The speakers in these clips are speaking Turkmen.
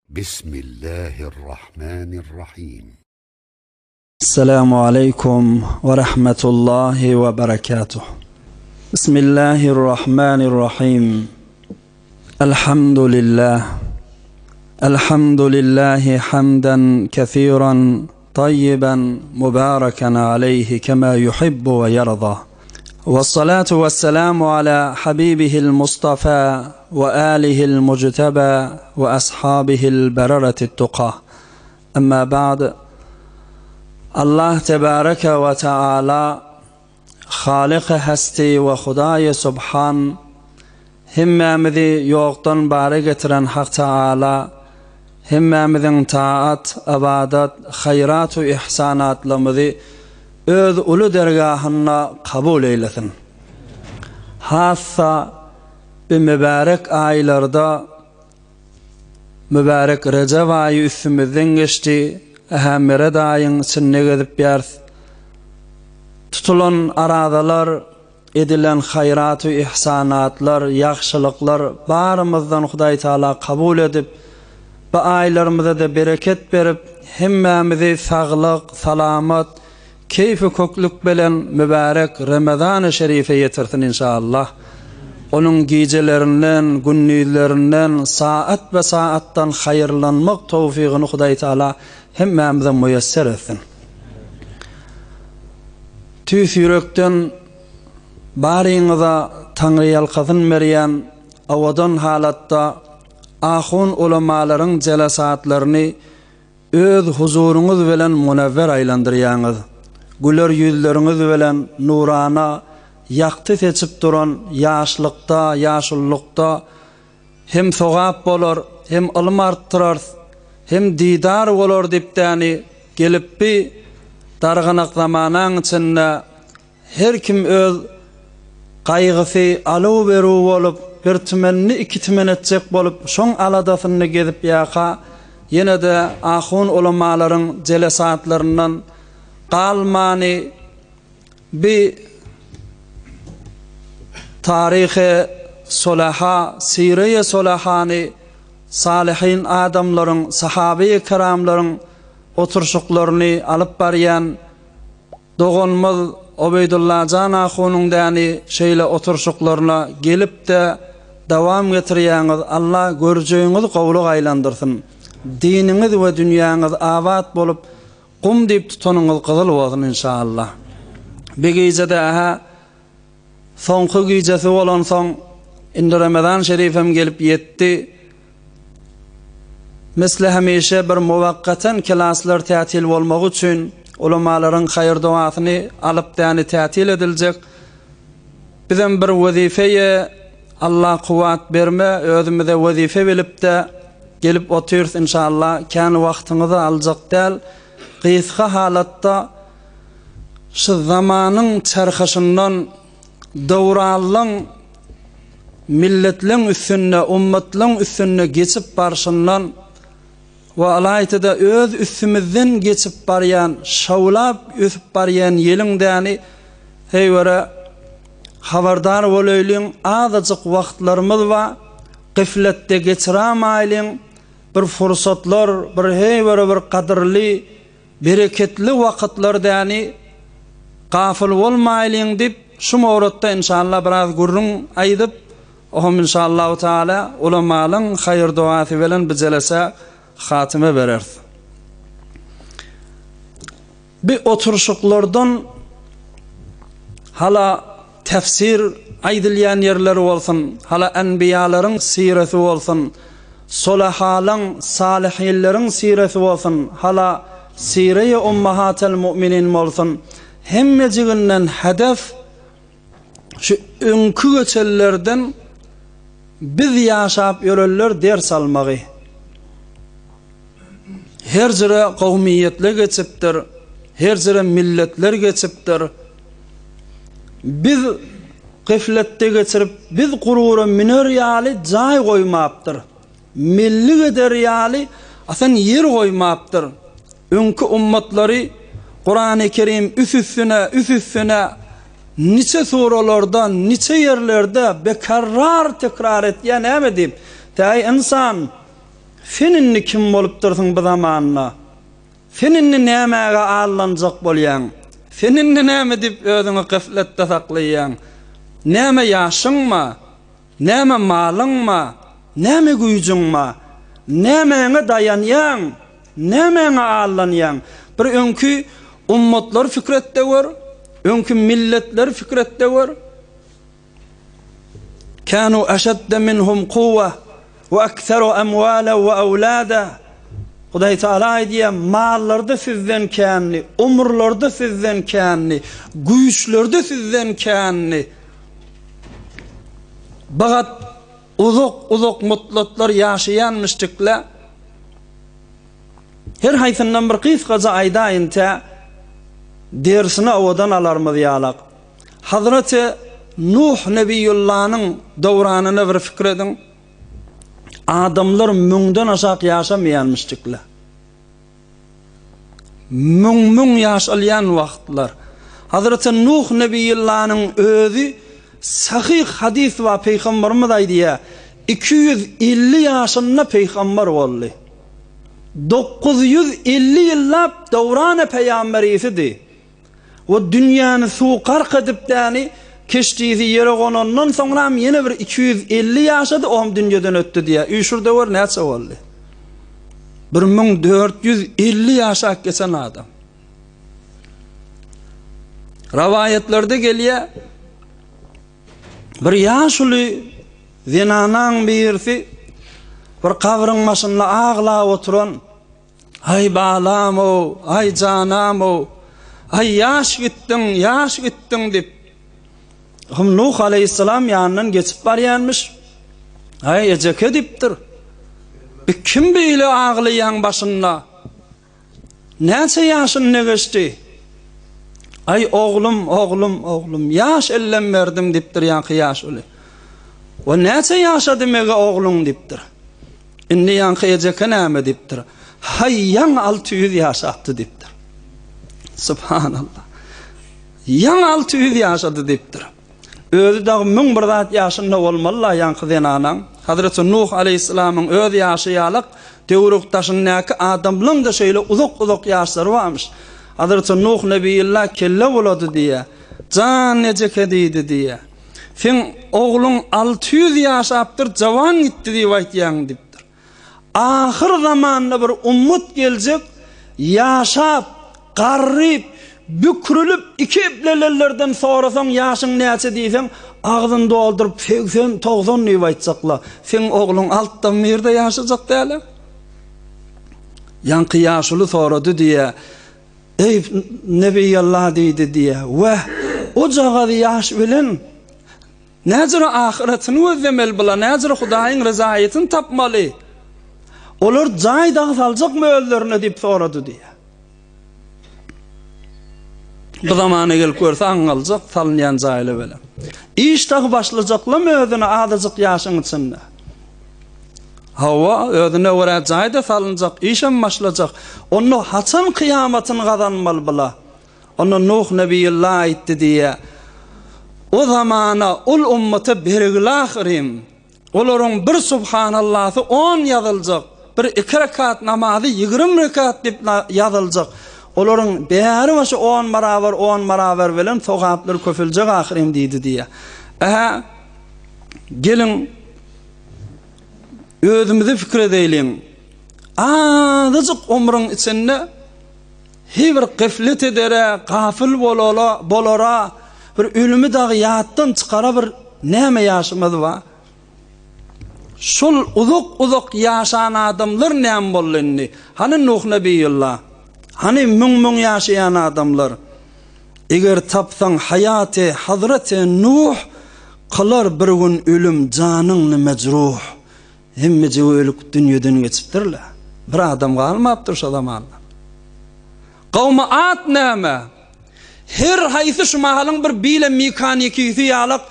بسم الله الرحمن الرحيم. السلام عليكم ورحمة الله وبركاته. بسم الله الرحمن الرحيم. الحمد لله حمدا كثيرا طيبا مباركا عليه كما يحب ويرضى، والصلاة والسلام على حبيبه المصطفى وآله المجتبى وأصحابه البررة التقى. أما بعد، الله تبارك وتعالى خالق هستي وخداي سبحان همامذي يوقتن بارقترن حق تعالى همامذن طاعت أبادت خيرات وإحسانات لمذي öz ulu dergahına kabul eylesin. Hassa bir mübarek aylarda mübarek Recep ayı üstümüzden geçti. Ehemmeret ayın içine gidip yer. Tutulan aradalar, edilen hayrat ve ihsanatlar, yaxşılıklar barımızdan Huday Teala kabul edip bu aylarımıza da bereket verip hemmemizi sağlık, salamat, keyfi kokluk bilen mübarek Ramazan-ı Şerife yetirsin inşallah. Onun gecelerinden, günnüzlerinden, saat ve saattan hayırlanmak tevfikini Huday Teala hemmemize müyesser etsin. Tüs yürekten bariniza Tanrı yalkazın meriyen avadan halatta ahun ulamaların celasatlarını öz huzurunuz bilen münevver aylandıryanız. Güler yüzleriniz bilen nurana yaktı seçip duran yaşlıkta, yaşullukta hem sogap bolor, hem ilm arttırar, hem didar bolor dipdani gelip bir dargınık zamanın içinde her kim öz kaygısı alu veru olup bir tümenni iki tümen edecek bolup şon aladasını gezip yaka yine de ahun ulamaların celesatlarından qalmani bir tarihi solaha, sire-i solahani salihin adamların, sahabe-i kiramların oturuşuklarını alıp barayan doğulmaz Obeydullah Can ahunun dani şeyle oturuşuklarına gelip de devam getiriyeniz Allah göreceğiniz kavluk aylandırsın. Dininiz ve dünyanız avat bolup kum deyip tutanınız kızıl olsun inşallah. Bir gecede aha sonku gecesi olan son indi Ramazan Şerifem gelip yetti. Misli hemişe bir muvakkaten klaslar tatil olmak için ulamaların hayır duasını alıp dani tatil edilecek. Bizim bir vazifeye Allah kuvvet verme, özümüze vazife bilip de gelip oturuz inşallah. Kendi vaktinizi alacak değil. Kıyıska halatta şu zamanın çarkışından doğralın milletlerin üstüne, ummetlerin üstüne geçip barışından ve alaytıda öz üstümüzden geçip barayan, şavlap üsüp barayan yelindeni heyvere haberdar olaylın. Azıcık vaktlarımız var. Gıflette geçiremeylin. Bir fırsatlar, bir heyvere bir kadirli, bereketli vakitler deni gafil olmaylin deyip şu mevratta inşallah biraz gurrun aydıp ohum inşallah Teala ulemalın hayır duası veren bir celese hatime verer. Bir oturuşuklardan hala tefsir aydilayan yerleri olsun, hala enbiyaların sireti olsun, solahalın, salihillerin sireti olsun, hala sire-i ummahatel müminin olsun. Hemmeciğinden hedef şu önkü göçellerden biz yaşayıp yörüller ders almağı. Her zire kavmiyetler geçiptir, her zire milletler geçiptir. Biz gıflette geçirip biz gururu minör yali cay koymaptır. Milli eder yali asan yer koymaptır. Önkü ummatları Kur'an-ı Kerim üfüffüne nice suralarda, nice yerlerde bekarrar tekrar et. Yani ne diyeyim? Tay insan Seninni kim bolup dursun bu zamanla? Seninni nämäge allanjak bolýan? Seninni näme dip özüňi gafletde saklaýan? Näme ýaşyňma? Näme malyňma? Näme güýjüňma? Nämeňe dayanýan? Nämeňe allanýan? Bir öňkü ummatlar fikretde wer, öňkü milletler fikretde wer. Kanu ashadda minhum quwwa wa aktharu amwala wa awlada. Hudaý Taala diýär, mallarda sizden känli, umurlarda sizden känli, güýçlerde sizden känli. Bagat uzak mutlatlar ýaşaýanmyşdykla. Her haýsyndan bir qysgaça aýdaýynta dersini awadan alarmyz ýalak. Hazreti Nuh Nebiyullah'nın döwranyna bir fikir edin. Adamlar müňden aşak ýaşamaýanmyşdykla. Müň ýaşalýan wagtlar. Hazreti Nuh Nebiyullah'nın özü sahih hadis we peýgamberimiz aýdýar. 250 ýaşynda peýgamber boldy. 950 ýyllap döwrany peýgamberiydi. O dünýäni suw gark edipdäni keşdiği yere gonandan sonra yine bir 250 yaşadı o dünyadan öttü diye. Üşürde var näçe boldy? 1450 yaşa geçen adam. Ravayetlerde gelýär. Bir ýaşuly zinanan birisi bir kabryň başynda ağlap oturan, "Ay balam o, ay canam o, ay yaş gittin" dip Nuh aleyhisselam ýanynyň geçip barýanmyş. Ay ejeke dipdir. Bir kim beýle ağlaýan başynda? Näçe ýaşyny geçdi? Ay oglum, ýaş ellem berdim dipdir ýanky ýaş öle. O näçe ýaşady mege oglum dipdir. Indi ýanky ejeke näme dipdir? Hayyan 600 ýaşapdy dipdir. Subhanallah. Yan 600 ýaşady dipdir. Özü de müň bir zat ýaşynda bolmaly ýanky zenanan. Hazreti Nuh aleyhisselamyň öz ýaşy ýalyk döwrükdaşyndaky adamlaryň da şeýle uzak ýaşlary barmy. Hazreti Nuh nebiyullah kelle bolady diýe. Can nejeke diýdi diýe. Sen oglun 600 ýaşapdyr, jawan gitdi diýip aýtýan dipdir. Ahir zamanda bir ummat geljek, ýaşap, garryp, bükürülüp iki iblelerlerden sorasan ýaşyň näçe diýsen agzyny doldurup 80-90 diýip aýtjaklar. Sen oglun altdan birde ýaşajak däle. Ýanky ýaşuly sorady diýe. Ey Nebiyallah diýdi diýe. Wa o jagaly ýaş bilen näzir ahiretini özlemeli bolar, näzir Hudaýyň ryzaýatyny tapmaly. Olar jaýda saljakmy özlerine diýip sorady diýe. Bu zamana gelip görse aňaljak salynýan jaýly bilen. İş tagy başlajaklamy özüne adazyk ýaşyň içinde. Hawa özüne görä jaýda salynjak, işem başlajak. Onu haçan kıyamatyny gazanmaly bolar. Onu Nuh nebiyullah aýtdy diýe. O zamana ul ummata bergilahirim. Olaryň bir subhanallahu 10 ýazyljak. Bir 2 rekat namazy 20 rekat dip ýazyljak. Olaryň bäri başy 10 barabar bilen sogaplar köpüljek ahirim diýdi diýe. Gelin özümizi fikir edeýlim. Azyk umryň içinde her bir gaflet edere, gafil bolara, bir ölümi dagy ýatdan çykara bir näme ýaşamaz bar. Şol uzak ýaşan adamlar näme bolýandy? Hani Nuh nebiyullah, hani müň ýaşaýan adamlar. Eger tapsaň hayaty Hazreti Nuh kılar bir gün ölüm janyňy mecruh. Hemme ölük dünýeden geçipdirler. Bir adam galmapdyr şo zamanda. Gawma at näme? Her haýsy şu mahalyň bir bile mekanikisi ýalyk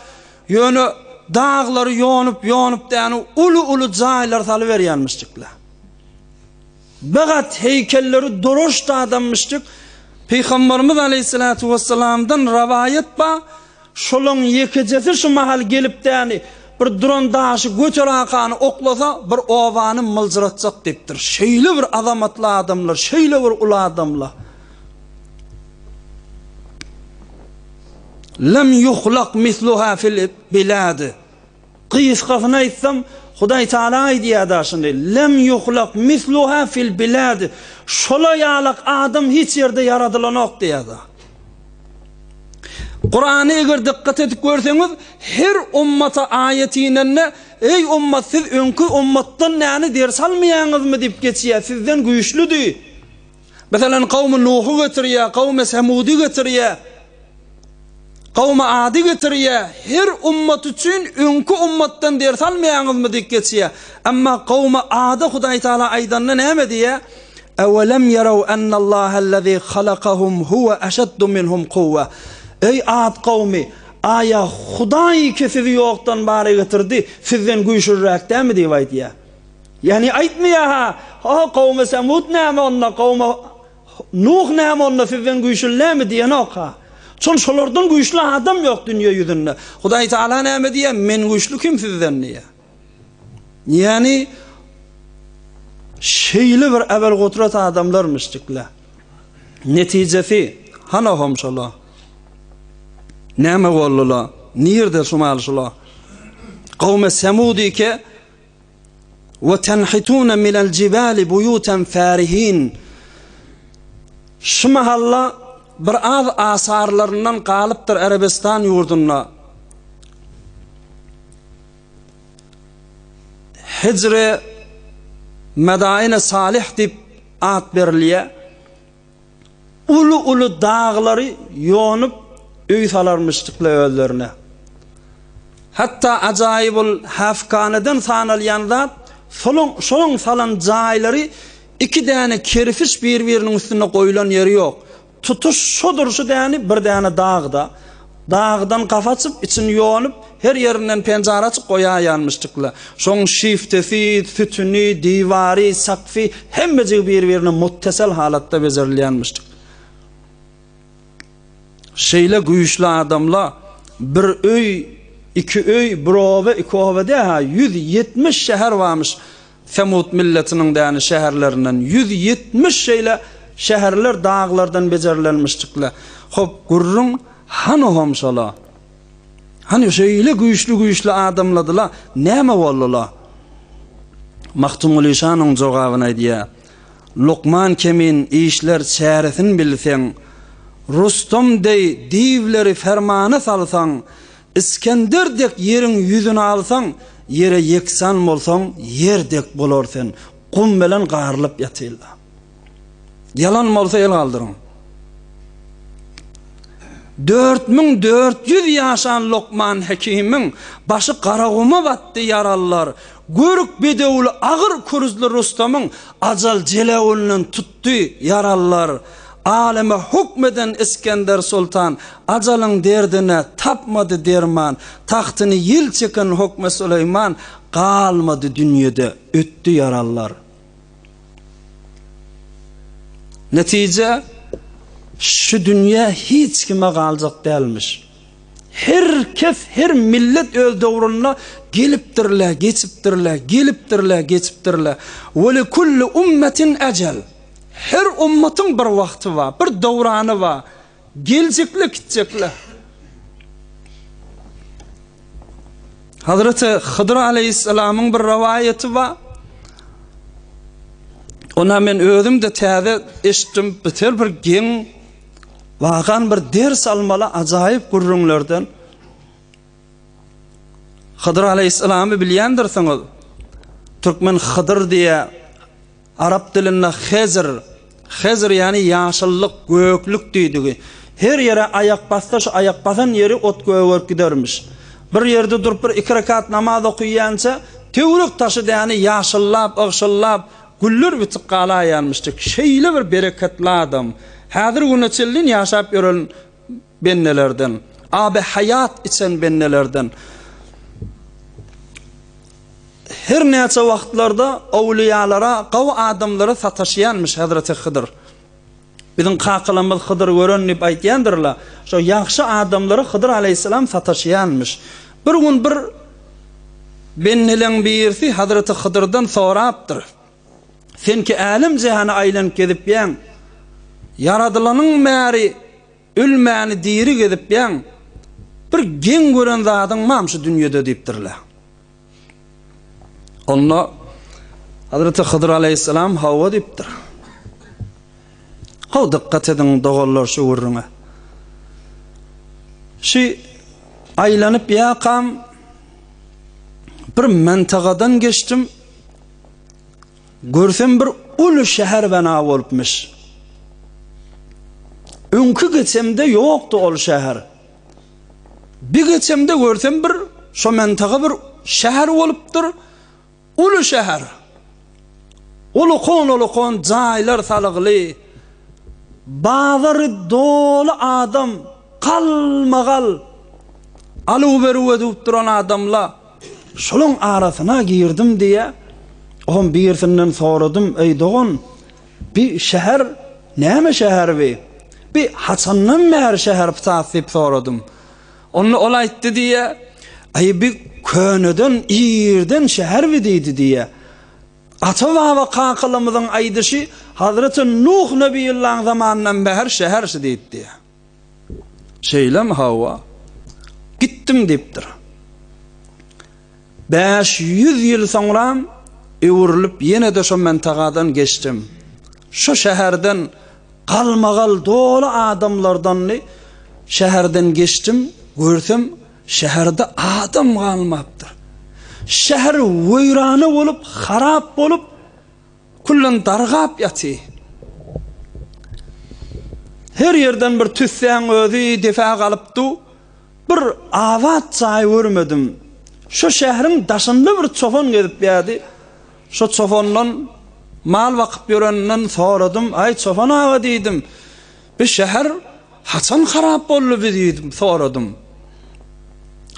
ýöne dağları yonup däni ulu jaýlar saly berýänmişdikler. Bagat heykelleri doroşda adammışdyk. Peygamberimiz aleyhissalatu vesselamdan rawayet ba, şolun yekejesi şu mahal gelip däni bir duran daşı götür akanı oklasa bir ovanı mılcıratacak deptir. Şeýle bir azamatly adamlar, şeýle bir ulu adamlar. Lem yuhlaq misluha fil bilad. Qysgasyna aýtsam, Hudaý Taala aýdýar daşynda. Lem yuhlaq misluha fil bilad. Şola ýalyk adam hiç ýerde yaradylan ok diýär. Qur'any eger dikkat edip görseňiz, her ummata aýetine ey ummat siz öňkü ummatdan näni ders almaýaňyzmy diýip geçýär. Sizden güýçlüdi. Mesalan kavm Nuh'u getirýär, kavm Semud'u getirýär. Kavm Ad'ı getirýär. Her ummat üçin öňkü ummatdan ders almaýaňyzmy diýip geçýär. Amma kavm Ad'a Hudaý Taala aýdanna näme diýär? Awalam yaraw anna Allaha allazi halaqahum huwa ashaddu minhum quwwa. Ey Ad kavmi, aya Hudaý ki sizi ýokdan bary getirdi, sizden güýçlürek dämi diýip aýdýar. Yani aýtmaýar ha kavm Semud näme onna, kavm Nuh näme onna sizden güýçlülämi diýen okha. Çon şolardan güýçlü adam ýok dünýä ýüzünde. Hudaý Taala näme diýär? Men güýçlükim sizden diýär. Yani şeýle bir ävel gotrat adamlarmışdyklar. Netijesi hana homşala. Näme boldular? Nirde şumalşylar? Kavme Semud ike ve tenhituna minel jibali buyutan farihin. Şu mahalla bir az asarlarından kalıptır Arabistan yurduna. Hicre Medaine Salih dip at berliye. Ulu dağları yonup öý salarmışdyklar özlerine. Hatta ajaýybyl hafkanadan sanalýan zat şoň salan jaýlary iki däne kerfiş bir-biriniň üstüne goýulan ýeri ýok. Tutuş şodurşy däni bir däne dağda. Dağdan gafaçyp içini ýonyp her ýerinden penjara açyp goýaýanmışdyklar. Şoň şiftesi, sütüni, diwary, sakfy hemmesi bir-birine muttasal halatda bezerilýänmişdik. Şeýle güýçlü adamlar bir öý, iki öý, bir owa, iki owada 170 şäher varmış. Semud milletiniň däni şäherlerinden 170 şeýle şäherler dağlardan bejerilmişdikler. Hop gurrun hany homşala. Hani şeýle güýçlü adamladylar. Näme boldular? Mahtumul Işanyň jogabyny aýdýar. Luqman kemin işler çäresin bilseň, Rustam dey divleri fermana salsan, İskenderdek yerin yüzünü alsan, yere yeksan bolsan, yerdek bolarsan, kum bilen garlyp ýatyllar. Yalan bolsa el galdyryn. 4400 ýaşan Luqman Hakimiň başı garaguma batdy yarallar. Görük bedewli agyr kuruzly Rustamyň ajal jelewulynyň tutdy yarallar. Aleme hukmeden İskender Sultan ajalyň derdine tapmady derman, taxtyny ýyl çeken Hukme Süleyman galmady dünýede ötdi yarallar. Netije şu dünýä hiç kime galjak dälmiş. Herkes her millet öz döwrüne gelipdirler, geçipdirler, gelipdirler, geçipdirler. Ve li kulli ummetin ecel. Her ummatyň bir wagty var, bir döwrany var. Geljekli gitjekli. Hazreti Hıdır aleyhisselamyň bir rivayeti var. Ona men özüm de täze eşitdim, biter bir geň wagan bir ders almaly ajaýyp gurrunlardan. Hıdır aleyhisselamy bilýändirsiňiz. Türkmen Hıdır diye Arap dilinde Hezir yani yaşıllık, göklük diýdigi. Her yere ayak bassa, şu ayak basan yeri ot göwürip gidermiş. Bir yerde durup bir iki rekat namaz okuýança, tewrük taşı yani yaşıllap, ıgşıllap, güllür bitip galaýanmışdyk. Şeýle bir bereketli adam. Häzir güneçellin ýaşap ýören bennelerden, abi hayat içen bennelerden. Her näçe wagtlarda awliýalara, gaw adamlara sataşýanmış Hazreti Hıdır. Bizim kakılamız Hıdır görünüp aýtýandylar. Şo ýaxşy adamlara Hıdır aleyhisselam sataşýanmış. Bir gün bir Bennilen birisi Hazreti Hıdır'dan soraptır. Sen ki alim cihanı aylanıp gedip yan, yaradılanın meri ülmeni diri gedip yan, bir gen gören zadın mamşı dünyada deyiptirler. Onu Hazreti Hıdır aleyhisselam hava deyiptir. Hav dikkat edin doğallar şu vurruna. Şu aylanıp yakam bir mentagadan geçtim. Görsem bir ulu şehir bana olupmuş. Önkü geçemde yoktu ol şehir. Bir geçemde görsem bir şu mentaga bir şehir olupdur. Ulu şehir. Ulu kon caylar salıglı. Bazarı dolu adam kalmagal. Alıveru edip duran adamla şolun arasına girdim diye on birisinden soradım, ey doğun bir şehir neme şehir vi? Bir Hasan'dan meher şehir ptasip soradım. Onu olayttı diye ay bir könöden iyirden şehir vi deydi diye. Atava ve kakılımızın aydışı Hazreti Nuh Nebiyullah'ın zamanından meher şehir deydi diye. Şeylem hava gittim deyiptir. 500 yıl sonra öwürülüp yine de şu mentagadan geçtim. Şu şehirden kalmagal dolu adamlardan şehirden geçtim. Görsem şehirde adam kalmaptır. Şehir veyranı olup, harap olup, kullun dargap yatı. Her yerden bir tüssen özü defa kalıptı. Bir avat say görmedim. Şu şehrin daşında bir çofon gedip geldi. Şu çofondan mal vakıp görenden soradım. Ay çofon ağa dedim. Bir şehir Hasan harap oldu dedim, soradım.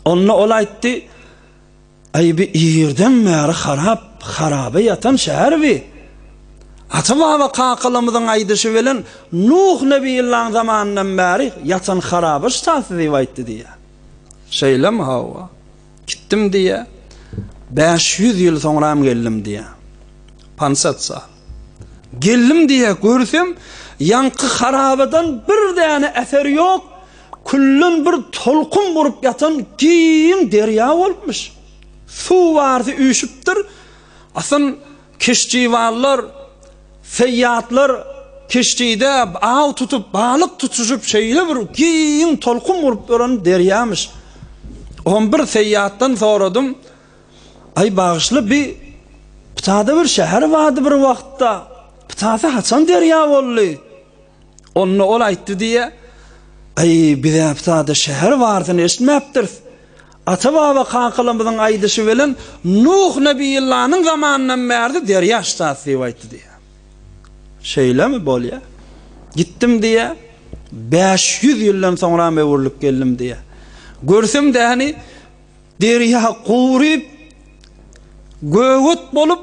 Onunla olaydı. Ay bir iyirden meri harabe yatan şehir vi. Atava ve kakılımızın aydışı velen Nuh Nebiyullah'ın zamanından beri yatan harabe stası rivayette diye. Şeylem hava. Gittim diye 500 yıl sonra geldim diye. Pansatsa. Geldim diye görsem yankı harabeden bir tane eser yok. Kullun bir tolkun vurup yatan giyin derya olmuş. Su vardı üşüptür. Asın kişçivallar, feyyatlar kişçide ağ tutup balık tutuşup şeyle bir giyin tolkun vurup duran deryamış. 11 seyyattan soradım. Ay bağışlı bir pıtada bir şehir vardı bir vakitte. Pıtada Hasan derya oldu. Onunla olaydı diye. Ay bize pıtada şehir vardı eşitmeptir. Atava ve kakılımızın aydışı velen Nuh Nebiyullah'ın zamanından beri derya ştası rivayeti diye. Şeyle mi bol ya? Gittim diye 500 yıldan sonra mevurlup geldim diye. Görsem de hani derya kurip göğüt bolup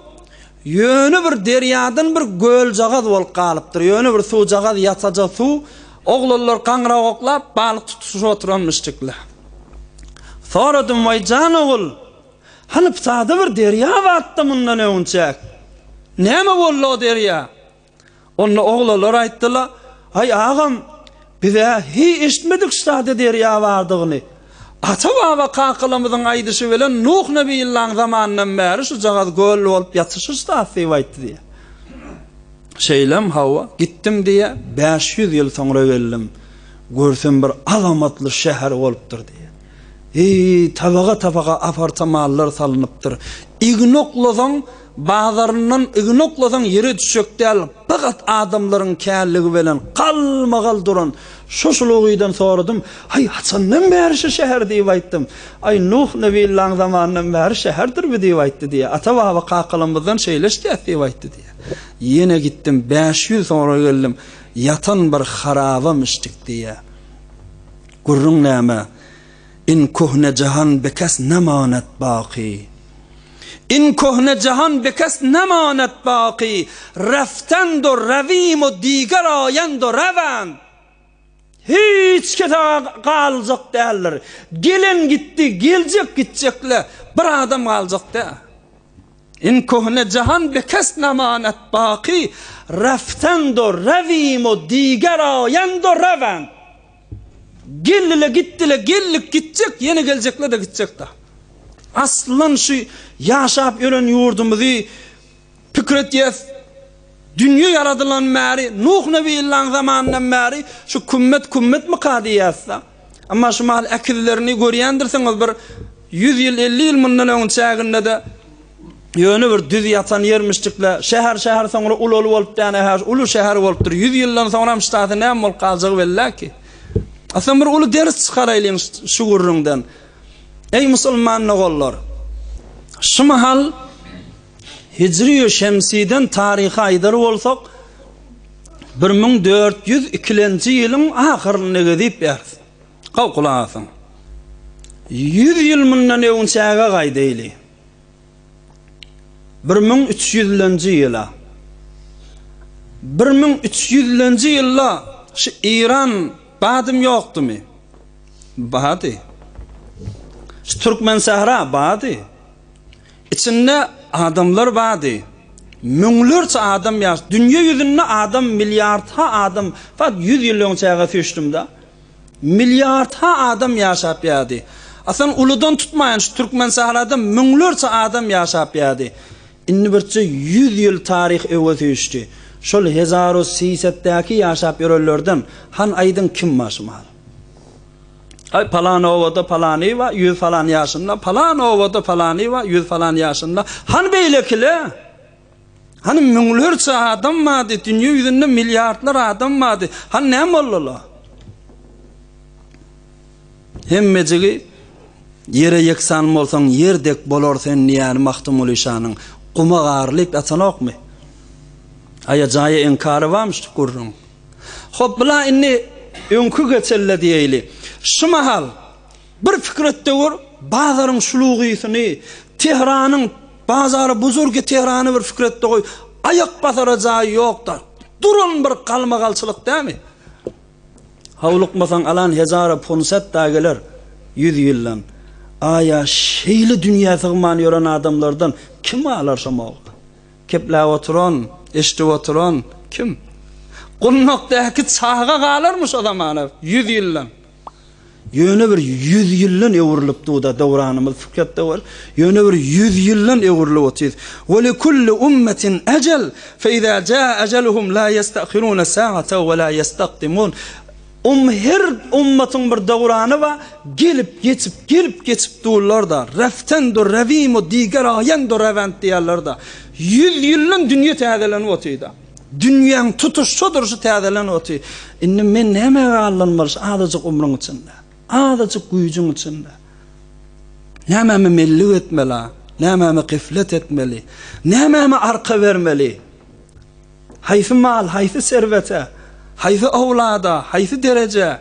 yönü bir deryadan bir göl jagaz bolup kalıptır. Yönü bir su jagaz yataca su oğullar kangra oklap balık tutuşup oturanmıştıklar. Soradım vay can oğul. Hani pıtada bir derya vattı bundan önce. Ne mi bollu o derya? Onu oğullar ayttılar. Ay ağam bize hiç işitmedik ştada derya vardığını. Atava ve kakılımızın aydışı velen Nuh Nebiyullah'ın zamanından beri şu jagaz göl olup yatışır stası vaytı diye. Şeylem hava gittim diye 500 yıl sonra geldim. Görsem bir alamatlı şehir oluptur diye. Tabağa apartmanlar salınıptır. İgnokladan bazarından ignokladan yeri düşük değil. Fakat adamların kâlligi bilen kalmagal duran şoşuluğuydan soradım. Ay Hasan'dan beri şu şehir diye aytdım. Ay Nuh Nebiyullah'ın zamanından beri şehirdir mi diye ayttı diye. Atava ve kakılımızdan şeyleşti diye ayttı diye. Yine gittim 500 sonra geldim. Yatan bir haravamıştık diye. Gurrun neme. İn kuhne cihan bekes nemanet baki. İn kuhne cihan bekes nemanet baki. Reftendo revim o diğer ayendo revan. Hiç kete kalacak değerler. Gelen gitti, gelecek gidecekler. bir adam galjak da. İn kohne cahan bekes namanet baqi raftando ravimo diger ayando ravan. Gellile gittile gellik gitcek yine gelecekler de gitcek da. Aslan şu yaşap ölen yurdumuzu pikretiyef dünya yaradılan meri Nuh Nebi'nin zamanından meri şu kümmet mi kadiyatsa ama şu mal akillerini görüyendirseniz bir 100 yıl 50 yıl bundan öncesinde de yönü bir düz yatan yermiştikle şehir sonra ulu olup tane ulu şehir olupdur 100 yıldan sonra müştatı ne mol kalacak belli ki aslında bir ulu ders çıkarayım şu gurrundan. Ey Müslüman oğullar, şu mahal Hicri-i Şemsi'den tarihi aydırı olsak 1402 yılın ahırını gidip yersin. Kavkulasın. 100 yıl bundan önceye kaydıyla 1300 yıla 1300 yılla şu İran badım yoktu mu? Badı. Şu Türkmen Sahra badı. İçinde adamlar badı. Münglerce adam yaş. Dünya yüzünde adam milyarda adam. Fakat 100 yıl önceye düştüm da. Milyarda adam yaşap yadı. Aslında uludan tutmayan şu Türkmen Sahra'da münglerce adam yaşap yadı. İnni birçe 100 yıl tarih öğütüştü. Şol 1800'deki yaşap yöröllerden han aydın kim maşmal? Ay palan ovada palani va 100 falan yaşında, palan ovada palani va 100 falan yaşında. Han beylekile? Hani münglerce adam madı, dünya yüzünde milyarlar adam madı. Han ne mollala? Hemmecigi yere yeksan bolsan yerdek bolor sen yani Mahtumul İşanın kuma garlik atanok mu? Aya caya enkarı varmış kurrun. Hop bula inni önkü geçelle diyeyli. Şu mahal bir fikrette var bazarın şuluğisini Tehran'ın bazarı buzurgi Tehran'ı bir fikrette koy. Ayak basaracağı yok da. Durun bir kalmagalçılık değil mi? Havlukmasan alan hezara ponset dageler 100 yıllan. Aya şeyli dünya sığman yoran adamlardan kim alarsa mağla? Kepla oturan, eşti oturan kim? Qunnoqdaki sağa qalarmış o zamanı 100 yıllan. Yöne bir 100 yıllan evrilipdi da davranımız fikretde var. Yöne bir 100 yıllan evrilip otiz. Ve li kulli ummetin ecel fe iza caa ajaluhum la yesta'khiruna sa'ata ve la yestaqdimun. Her ummetin bir davranı var. Gelip geçip dururlar da. Raftendur ravimu diger ayendur ravent diyarlar da. 100 yıllan dünya təzəlenip otuydu. Dünyanın tutuşudur şu təzəlenip otuy. İnni men neme alınmalı azıcık umrun içinde. Azıcık gücün içinde. Nememi melli etmeli. Nememi gıflet etmeli. Nememi arka vermeli. Hayfı mal, hayfı servete. Hayfı avlada, hayfı derece.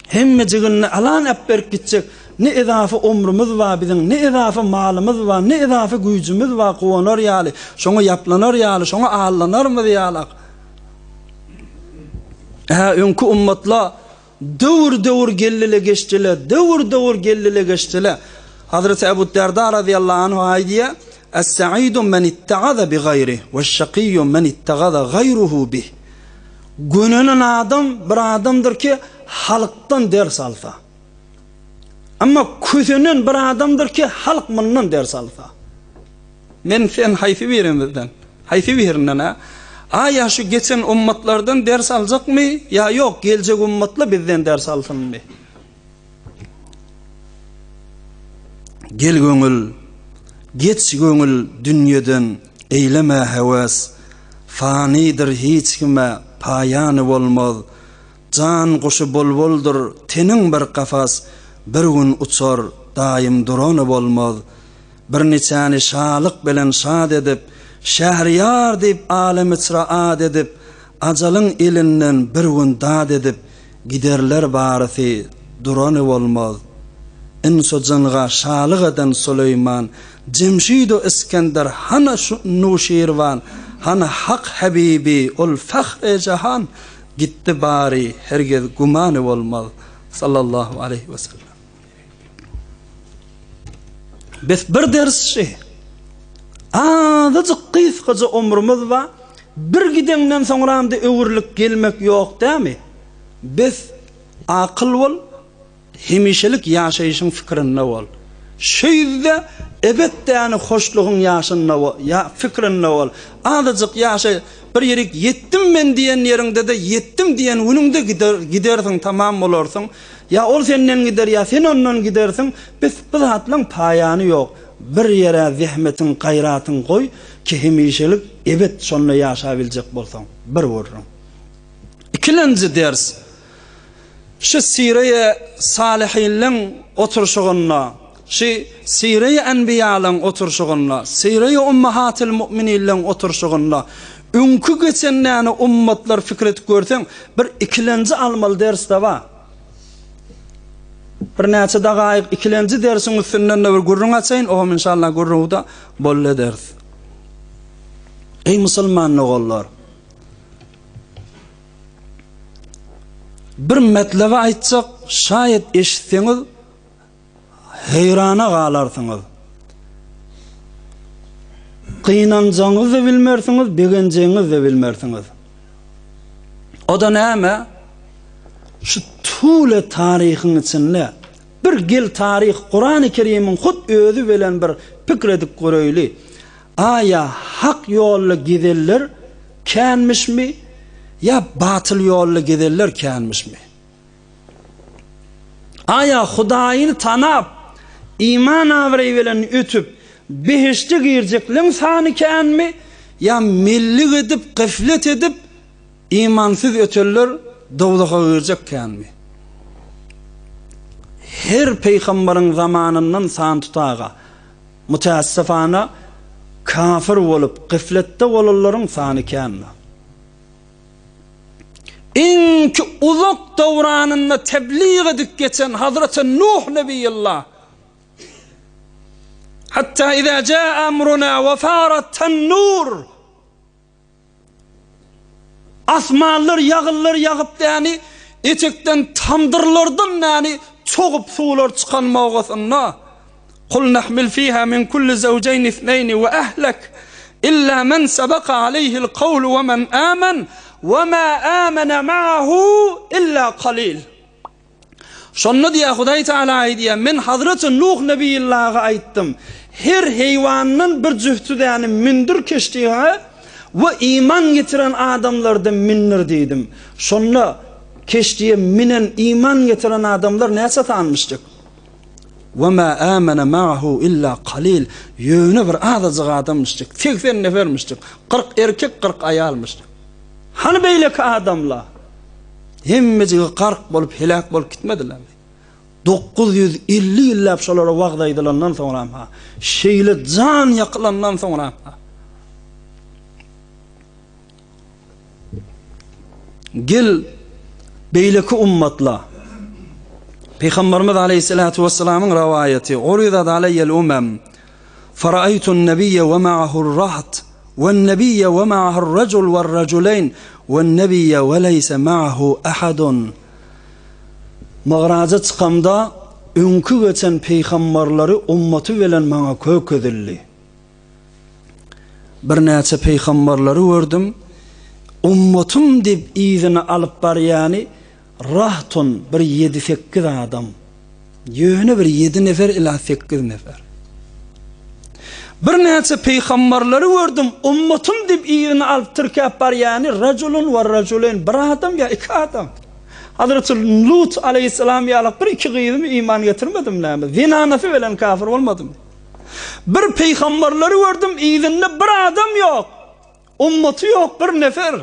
Hemmecigini alan ebberk gidecek. Ne edafi umrumuz var bizim, ne edafi malımız var, ne edafi gücümüz var, kuvanır yali. Şonu yaplanır yali, şonu ağlanır mı diyalak. Önkü ummatla dövür gellile geçtiler, dövür gellile geçtiler. Hazreti Ebu Derda radıyallahu anhu haydiye Es-sa'idun men ittagaza bi gayri ve'ş-şakiyyun men ittagaza gayruhu bih. Gönünen adam bir adamdır ki halktan ders alsa. Ama kötünün bir adamdır ki halk bundan ders alsa. Men sen hayfi birimizden. Hayfi birinden ha. Ya şu geçen ummatlardan ders alacak mı? Ya yok gelecek ummatla bizden ders alsın mı? Gel gönül, geç gönül dünyadan eyleme heves. Fanidir hiç kime payanı olmaz. Can kuşu bolboldur tenin bir kafas. Bir gün uçar daim duranı olmaz. Bir neçəni şalık bilen şad edip Şehriyar deyip alem ıçraat edip acalın elinden bir gün dad edip giderler barisi duranı olmaz. İnso canğa şalık eden Süleyman Cemşid-o İskender hana Nuşirvan hana hak habibi ol fahr-i cahan gitti bari herkes gumanı olmaz sallallahu aleyhi ve sellem. Biz bir dersi azıcık kıskaca umrumuz var. Bir gidenden sonramda öwürlik gelmek yok değil mi? Biz akıl ol, hemişelik yaşayışın fikrinde ol. Şeýde ebet yani hoşluğun yaşında ol, ya fikrinde ol. Azıcık yaşay, bir yerik yettim men diyen yerinde de yettim diyen önünde gidersin, tamam olursun. Ya ol senden gider ya sen ondan gidersin. Biz bu zatlan payanı yok. Bir yere zahmetin, gayratın koy ki hemişelik ebet sonuna yaşayabilecek bolsan. Bir vurun. İkinci ders. Şu Sire-i Salihinlerin oturuşuğunla, şu Sire-i Enbiya'nın oturuşuğunla, Sire-i Ummahatil Mu'minillerin oturuşuğunla, ünkü geçenlerini ummatlar fikret görsen, bir ikilenci almalı ders de var. Bir neçe daqayıq ikilenci dersin üstünden de bir gurrun açayın, oğum inşallah gurrunu da bolle ders. Ey musulman oğullar, bir metlebe aytsak, şayet eşitseniz, heyrana qalarsınız. Qıynancağınız da bilmersiniz, begenceğiniz de bilmersiniz. O da näme? Şu tule tarihin içinde bir gel tarih Kur'an-ı Kerim'in hut özü bilen bir pikredik göreyli. Aya hak yolla giderler kenmiş mi? Ya batıl yolla giderler kenmiş mi? Aya Hudaýyny tanap iman avray bilen ötüp behişte girecekler sany kenmi? Ya milli edip gıflet edip imansız öteller dowlaga girecek kenmi? Her peygamberin zamanından san tutaga mutaassifana kafir olup gıflette olanların sany kenmi? İnki uzak davranında tebliğ edip geçen Hazreti Nuh Nebiyullah. Hatta izâ câe emruna ve fâretten nur. Asmanlar yağıp yani etekten tamdırlardan yani çoğup sular çıkan mağazında. Kul nahmil fiha min kulli zawjayn ithnayni ve ahlak illa men sabaka aleyhi'l kavlu ve men amen وَمَا آمَنَ مَعَهُ إِلَّا قَلِيلٌ. Şonu diye Hudaý Teala diye men Hazreti Nuh Nebiyullah'a aytdım. Her heyvanın bir cühtü yani mindir keştiğe ve iman getiren adamlardan mindir dedim. Şonu keştiğe minen iman getiren adamlar neyse tanmıştık. وَمَا آمَنَ مَعَهُ إِلَّا قَلِيلٌ. Yöne bir azıcık adammıştık. 80 nefermiştik. 40 erkek 40 ayalmıştık. Hani beyleki adamla hemmeci qarq bolup helak bolup gitmediler mi? 950 yillap şolara wagdaydylandan soňra ha, şeýle can ýakylandan soňra ha. Gel beyleki ummatla Peygamberimiz aleyhissalatu vesselam'ın rivayeti uridat aleyel umam fara'aytu'n nebiyye ve ma'ahu'r rahat والنبي ومعه الرجل والرجلين والنبي وليس معه أحد. Mağraja çıkamda önkü geçen peygamberleri ummatı bilen bana köködildi. Bir näçe peygamberleri gördüm. Ummatım dip izini alıp barýany rahtun bir 7-8 adam. Yöne bir 7 nefer ila 8 nefer. Bir näçe peygamberleri gördüm. Ummatım dip iýini alyp türkäp barýany raculun we raculayn, bir adam ya 2 adam. Hazreti Lut aleyhisselam ýalyp bir 2 gyýym iman getirmedim näme? Zinanasy bilen kafir bolmadım. Bir peygamberleri gördüm, iýinde bir adam ýok. Ummaty ýok, bir nefer.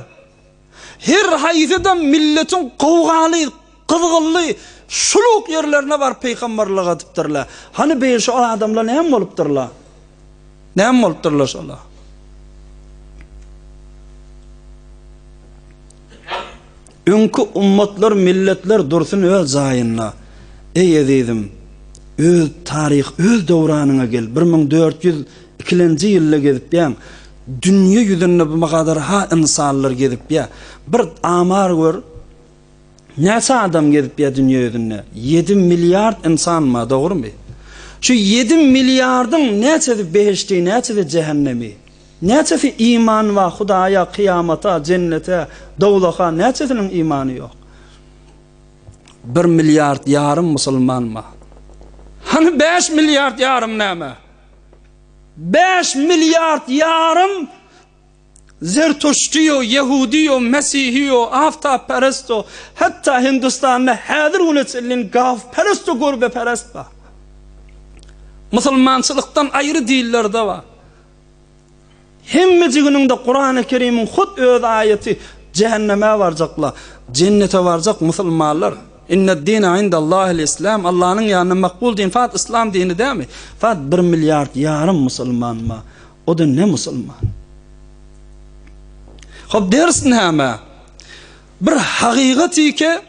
Her haýsydan milletin gowgaly, gyzgynly, şuluk yerlerine bar peygamberliğe atipdirler. Hani beýle şu adamlar näme bolupdyrlar? Näme bolupdyrlar şolar? Önkü ummatlar, milletler dursun öz zaýyna. Ey ezidim, öz tarih, öz döwranyňa gel. 1402-nji ýylda gezip ýa. Dünýä ýüzünde bu makadar ha insanlar gezip ýa. Bir amar gör. Näçe adam gezip ýa dünýä ýüzünde? 7 milyard insan ma, dogrymy? Şu 7 milyardın neçesi behişti, neçesi cehennemi, neçesi iman va Hudaya, kıyamata, cennete, dawlaka, neçesinin imanı yok. 1 milyard yarım musulman mı? Hani 5 milyard yarım näme? 5 milyard yarım Zertuştiyo, Yahudiyo, Mesihiyo, Aftapperesto, hatta Hindistan'da hadir uneçellin gavperesto gurbeperest var. Musulmançılıktan ayrı diller de var. Hemmeciginin de Kur'an-ı Kerim'in hud öz ayeti cehenneme varacaklar, cennete varacak musulmanlar. İnne dine indallahil İslam, Allah'ın yanına makbul din, fat İslam dini değil mi? Fat 1 milyard yarım musulman mı? O da ne musulman? Hop dersin hama. Bir hakikati ki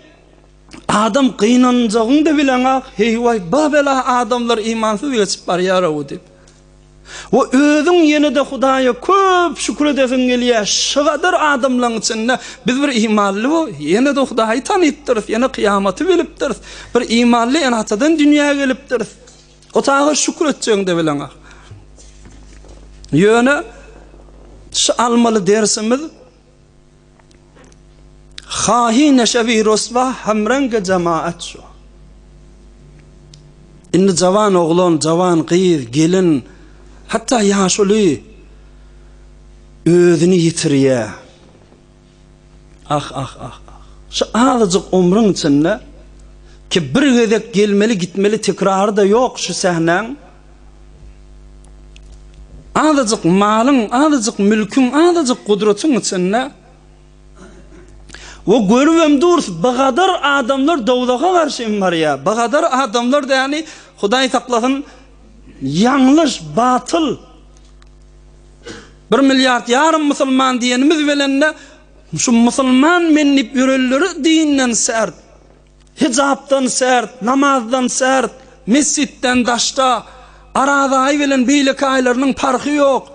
adam kıynanacağını da bilen hey vay babela adamlar imansız geçip bariyara o dip. O özün yine de Hudaya köp şükür edesin geliye şıgadır adamların içinde biz bir imanlı o yine de Hudayı tanıttırız yine kıyameti biliptiriz bir imanlı enatadan dünyaya geliptiriz o tağı şükür edeceğini de bilen yine şu almalı dersimiz Khahi neşevi rosva hamrenge cemaat şu. İnni cavan oğlan, cavan kıyır, gelin, hatta yaşlı özünü yitiriye. Ah. Şu azıcık umrun içinde ki bir gedek gelmeli gitmeli tekrarı da yok şu sahnen. Azıcık malın, azıcık mülkün, azıcık kudretin içinde o görüvem dur, bağadar adamlar dawlaga karşı var ya, bağadar adamlar da yani Huday saklasın yanlış, batıl 1 milyard yarım musulman diyenimiz velenne şu musulman menip yürürleri dinden sert, hicaptan sert, namazdan sert, mescitten daşta, aradayı velen beylik aylarının farkı yok.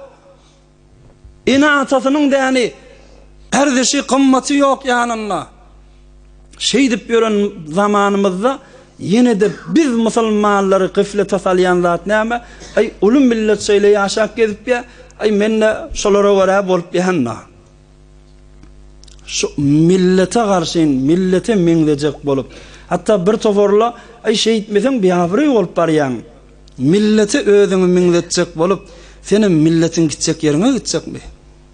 İnatasının da yani Erdişi kımmeti yok yanına. Şey dip gören zamanımızda yine de biz musulmanları gıflete salyan zat näme? Ay ulum millet söyle yaşak gezip ya, ay menne şolara vara bolup yahanna. Şu millete karşın, millete menglecek bolup. Hatta bir toforla ay şey etmesen biavri olup baryan. Millete özünü menglecek bolup, senin milletin gidecek yerine gidecek mi?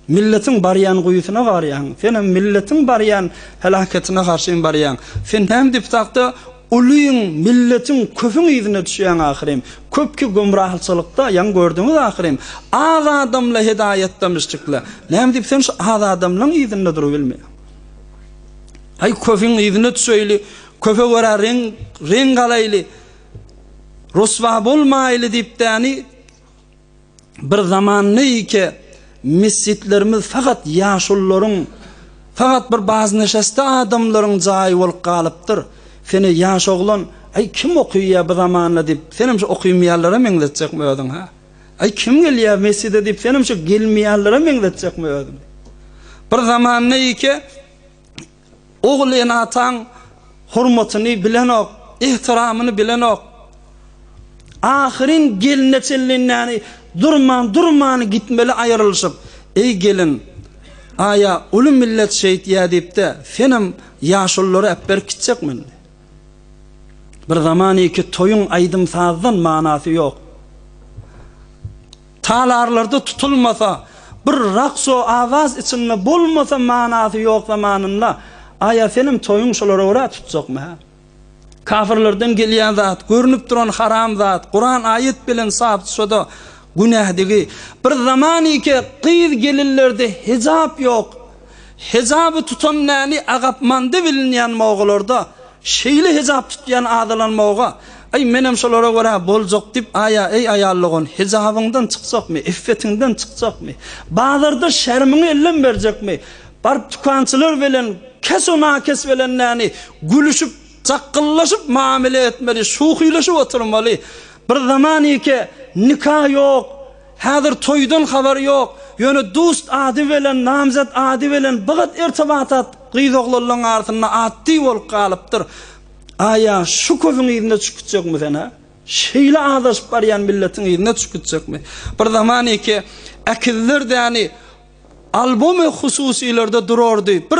Milletin baryan kuyusuna varyan, senin milletin baryan helaketine karşıyın baryan. Sen hem diptakta uluyun milletin köpün izine düşüyen ahirim. Köpki gümrahçılıkta yan gördüğünüz ahirim. Az adamla hidayetlemiştikle. Hem dip sen şu az adamla izine durubilme. Hay köpün izine düşüyli, köpe vara renk alaylı, rusva bulmaylı dip yani bir zaman ne ki mescitlerimiz fakat yaşulların, fakat bir bazı neşeste adamların cayı olup kalıptır. Seni yaş oğlan, ay kim okuyor ya bu zamanla deyip, senim şu okuymayanlara mengletecek mi ödün ha? Ay kim geliyor mescide deyip, senim şu gelmeyenlara mengletecek mi ödün? Bir zaman ne ki, oğlun atan hurmatını bilen ok, ihtiramını bilen ok. Ahirin gelneçelliğin yani, durman gitmeli ayrılışıp ey gelin aya ulu millet şehit ya deyip de senim yaşulları hep berkitecek mi? Bir zamanı ki toyun aydım sazdan manası yok. Talarlarda tutulmasa bir rakso avaz içinde bulmasa manası yok zamanında aya senim toyun şolara ora tutacak mı? Kafirlerden geliyen zat, görünüp duran haram zat, Kur'an ayet bilen sabit soda günah digi. Bir zamanı ki kıyız gelirlerde hicap yok. Hicabı tutan nani agapmandı bilinyen moğularda şeyli hicap tutyan adılan moğa. Ay menem şolara göre bolcok dip aya ey ayallığın hicabından çıkacak mı? İffetinden çıkacak mı? Bağlarda şermini ellen verecek mi? Barıp tükancılar velen, kes ona kes velen nani gülüşüp çakıllaşıp muamele etmeli, şuhileşip oturmalı. Bir zamanı ki nikah yok, hazır toydan haber yok, yönü dost adi velen, namzat adi velen, bağıt irtibatat qıydoqlarının arasında addi olup kalıptır. Aya şu köfün izinde çıkacak mı sen ha? Şeyle adaşıp baryan milletin iyine çıkıtacakmy. Bir zaman ki akiller yani albomy hususilerde durardı. Bir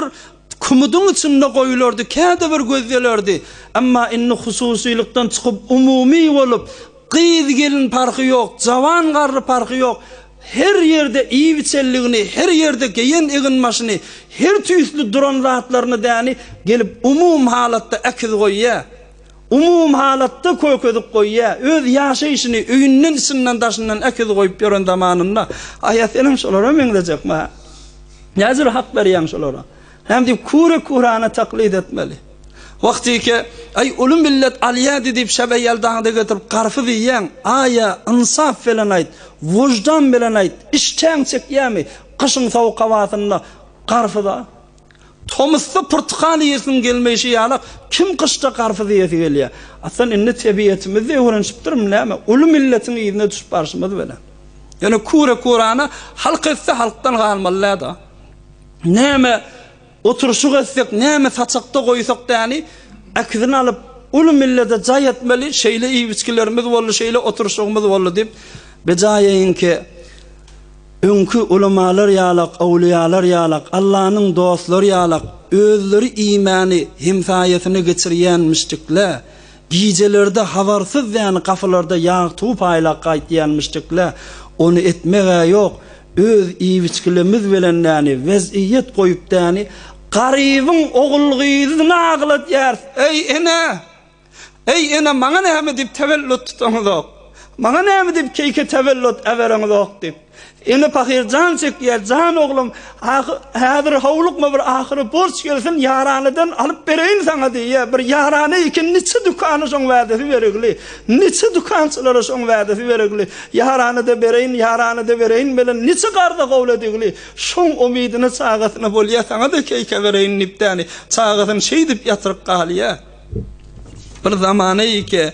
kumudun içinde koyulurdu, käde bir gözdelerdi. Amma inni hususilikten çıkıp umumi olup qyz gelin farkı yok, jawan garry farkı yok. Her yerde iyi biçelligini, her yerde geyen eginmaşyny, her tüýsli duran zatlaryny däni gelip umum halatda akiz goýýa. Umum halatda kökedip goýýa. Öz ýaşaýyşyny öýünden isinden daşyndan akiz goýup ýören zamanynda ayat elim şolara meňdejekmi? Näzir hak berýän şolara. Hem de Kur'an'a taklit etmeli. Vakti ki ay ulum millet aliyad edip şebeyel dağda getirip qarfı diyen aya insaf falan ayt, vicdan bilen ayt, işten çekyami kışın soğuk havatında qarfı da Tomusda portakal yesin gelmeşi yalak kim kışta qarfı diyeti geliyor. Aslan inne tabiatimizde öğrenişipdir mi näme? Ulum milletin ýerine düşüp barşymyz bilen. Yani Kur'an'a halk etse halktan galmaly da. Näme oturuşuk etsek, näme saçakta koysak däni akydyn alıp ulum millete jay etmeli, şeýle iýbiçkilerimiz bolly, şeýle oturuşugymyz bolly dip bejaýyn ki öňkü ulamalar ýalak, awliýalar ýalak, Allah'nyň dostlary ýalak özleri imany himsaýatyny geçirýän müşrikler, gijelerde habarsyz ýany kafalarda ýağ tuğ paýlak gaýtýan müşrikler onu etmege ýok. Öz iýbiçkilerimiz bilen näni weziyet goýup däni garybyň ogulgyzyna aglat ýer. Ey ene maňa näme dip tevellüt tutamaňyz? Maňa näme dip keýke tevellüt evereňiz dip. Ene pahir can çekýär, can oglum, häzir howlukmy bir ahyry borç gelsin ýaranydan alyp bereýin saňa diýär. Bir ýarany ikin niçe dukany şoň wädesi beregli. Niçe dukançylara şoň wädesi beregli. Ýaranyda bereýin bilen niçe garda gowul edigli. Şoň umidyny çağatyna bolýar saňa da keýke bereýin nipdäni. Çağatyn şeý dip ýatyryp galýar. Bir zamany ki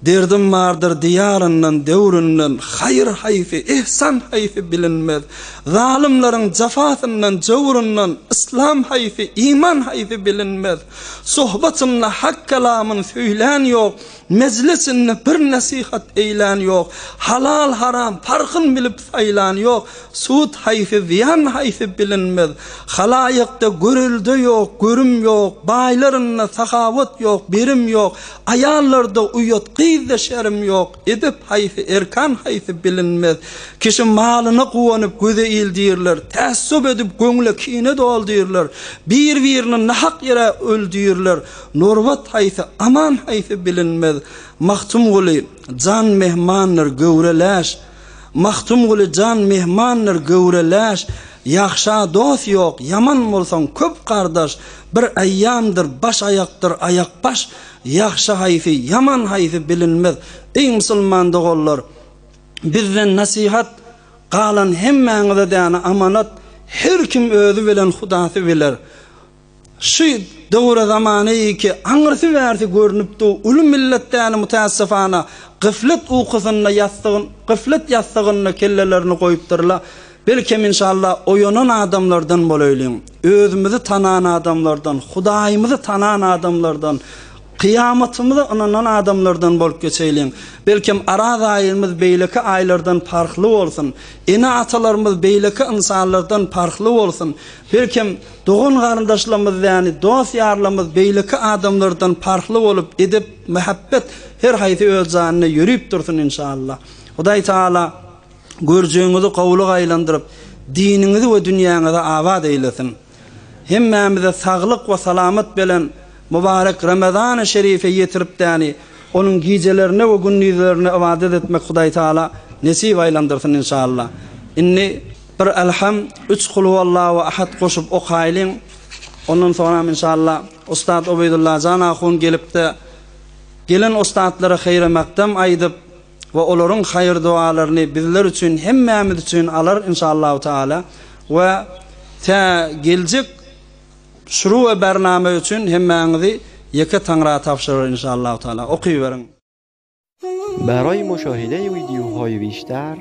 derdim vardır diyarından, devründen, hayır hayfi, ihsan hayfi bilinmez. Zalimlerin cefasından, cevurundan, İslam hayfi, iman hayfi bilinmez. Sohbatınla hak kelamın söylen yok, meclisinle bir nasihat eýlen yok, halal haram farkın bilip saylan yok, suud hayfi, ziyan hayfi bilinmez. Halayıkta görüldü yok, görüm yok, baylarınla sahavat yok, birim yok, ayarlarda uyut, qyzda şerim yok, edip hayfi, erkan hayfi bilinmez. Kişi malını kuvanıp göze ildirler, təssüp edip göňle kine doldirler, bir-birini nahak yere öldürler, norvat hayfi, aman hayfi bilinmez. Mahtum guli can mehmanlar gövreläş, mahtum guli can mehmanlar gövreläş, yaxşa dost yok, yaman bolsaň köp kardeş, bir ayyamdır, baş ayaktır, ayak baş, yaxşa hayfi, yaman hayfi bilinmez. Ey musulman dogollar, bizden nasihat galan hemmeňize däne amanat, her kim özü bilen Hudasy biler. Şu döwre zamany ki aňyrsy bersi görnüpdi, ulum milletläni mutassifana gıflet uykusyna ýastygyn, gıflet ýastygyna kellelerini goýupdyrlar. Belki inşallah oýanan adamlardan bolaylyň, özümizi tanan adamlardan, Hudaýymyzy tanan adamlardan, kıyamatımızda inanan adamlardan bolup geçeýliň. Belki araz aýymyz beýleki aýlardan farkly bolsun. Ene atalarymyz beýleki insanlardan farkly bolsun. Belki dogan garyndaşlarymyz ýani dost ýarlarymyz beýleki adamlardan farkly bolup edip muhabbet her haýsy öz janyna ýörüp dursun inşallah. Hudaý Taala görjeňizi gowluga aýlandyryp diniňizi we dünýäňizi abad eýlesin. Hemmämize saglyk we salamat bilen mübarek Ramazan-ı Şerife yetirip däni onun gijelerine we günnüzlerine ibadet etmek Hudaý Taala nesip aýlandyrsyn inşallah. Inni bir elham 3 kul huvallahu ahad goşup okaýlyň. Ondan sonra inşallah Ustad Obeydullah Can Ahun gelipdi. Gelen ustadlara hayır maktam aýdyp we olaryň hayır dualaryny bizler üçin hemmämiz üçin alar inşallah taala we ta geljek şuru ve bername üçün hemmeňizi ýeke taňra tapşyryr inşallah taala. Okuýberin. برای مشاهده ویدیوهای بیشتر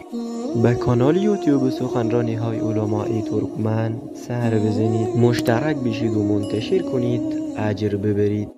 به کانال یوتیوب سخنرانی های علمای ترکمن سر بزنید، مشترک بشید و منتشر کنید، اجر ببرید.